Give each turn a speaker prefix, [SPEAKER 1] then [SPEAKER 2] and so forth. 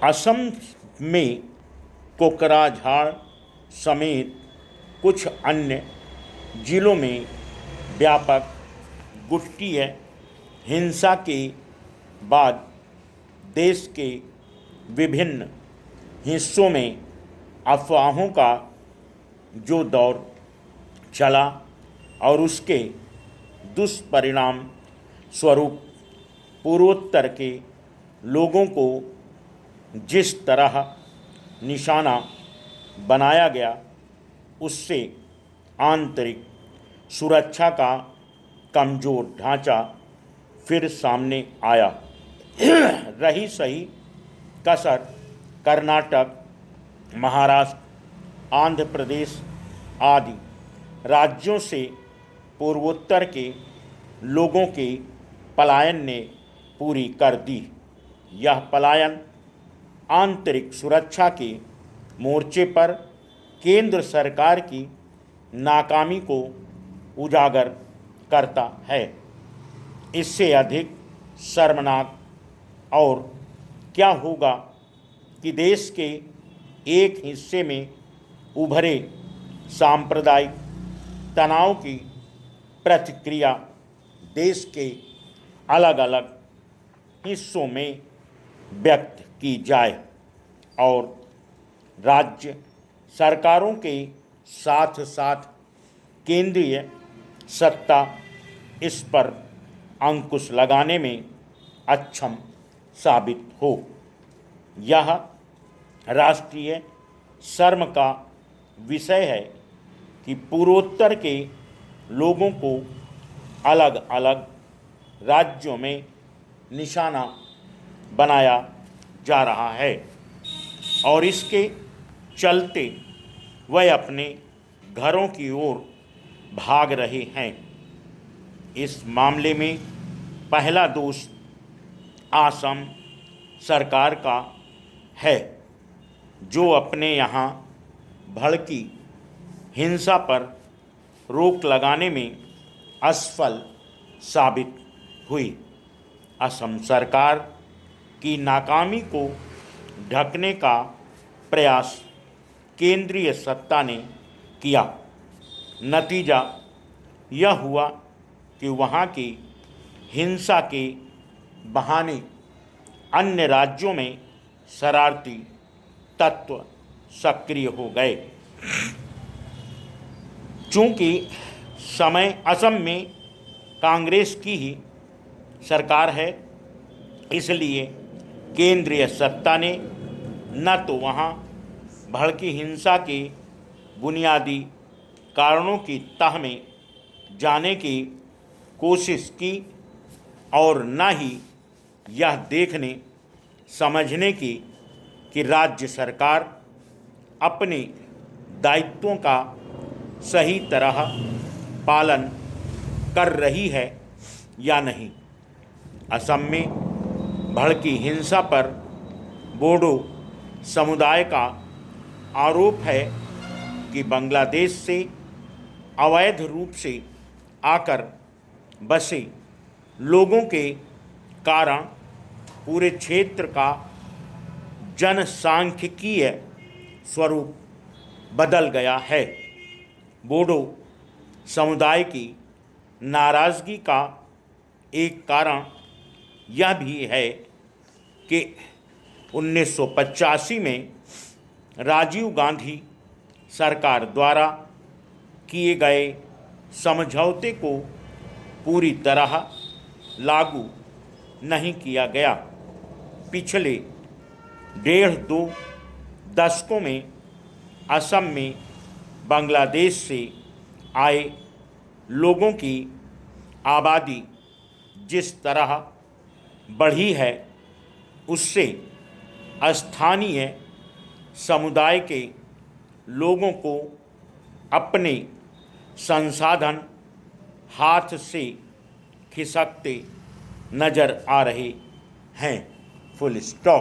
[SPEAKER 1] असम में कोकराझाड़ समेत कुछ अन्य जिलों में व्यापक गुष्ठीय हिंसा के बाद देश के विभिन्न हिस्सों में अफवाहों का जो दौर चला और उसके दुष्परिणाम स्वरूप पूर्वोत्तर के लोगों को जिस तरह निशाना बनाया गया, उससे आंतरिक सुरक्षा का कमज़ोर ढांचा फिर सामने आया। रही सही कसर कर्नाटक, महाराष्ट्र, आंध्र प्रदेश आदि राज्यों से पूर्वोत्तर के लोगों के पलायन ने पूरी कर दी। यह पलायन आंतरिक सुरक्षा के मोर्चे पर केंद्र सरकार की नाकामी को उजागर करता है। इससे अधिक शर्मनाक और क्या होगा कि देश के एक हिस्से में उभरे सांप्रदायिक तनाव की प्रतिक्रिया देश के अलग अलग हिस्सों में व्यक्त की जाए और राज्य सरकारों के साथ साथ केंद्रीय सत्ता इस पर अंकुश लगाने में अक्षम साबित हो। यह राष्ट्रीय शर्म का विषय है कि पूर्वोत्तर के लोगों को अलग अलग राज्यों में निशाना बनाया जा रहा है और इसके चलते वह अपने घरों की ओर भाग रहे हैं। इस मामले में पहला दोष असम सरकार का है, जो अपने यहाँ भड़की हिंसा पर रोक लगाने में असफल साबित हुई। असम सरकार की नाकामी को ढकने का प्रयास केंद्रीय सत्ता ने किया। नतीजा यह हुआ कि वहाँ की हिंसा के बहाने अन्य राज्यों में शरारती तत्व सक्रिय हो गए। चूँकि असम में कांग्रेस की ही सरकार है, इसलिए केंद्रीय सत्ता ने न तो वहाँ भड़की हिंसा के बुनियादी कारणों की तह में जाने की कोशिश की और न ही यह देखने समझने की कि राज्य सरकार अपने दायित्वों का सही तरह पालन कर रही है या नहीं। असम में भड़की हिंसा पर बोडो समुदाय का आरोप है कि बांग्लादेश से अवैध रूप से आकर बसे लोगों के कारण पूरे क्षेत्र का जनसांख्यिकीय स्वरूप बदल गया है। बोडो समुदाय की नाराज़गी का एक कारण यह भी है कि 1985 में राजीव गांधी सरकार द्वारा किए गए समझौते को पूरी तरह लागू नहीं किया गया। पिछले 1.5-2 दशकों में असम में बांग्लादेश से आए लोगों की आबादी जिस तरह बढ़ी है, उससे स्थानीय समुदाय के लोगों को अपने संसाधन हाथ से खिसकते नज़र आ रहे हैं। Full stop.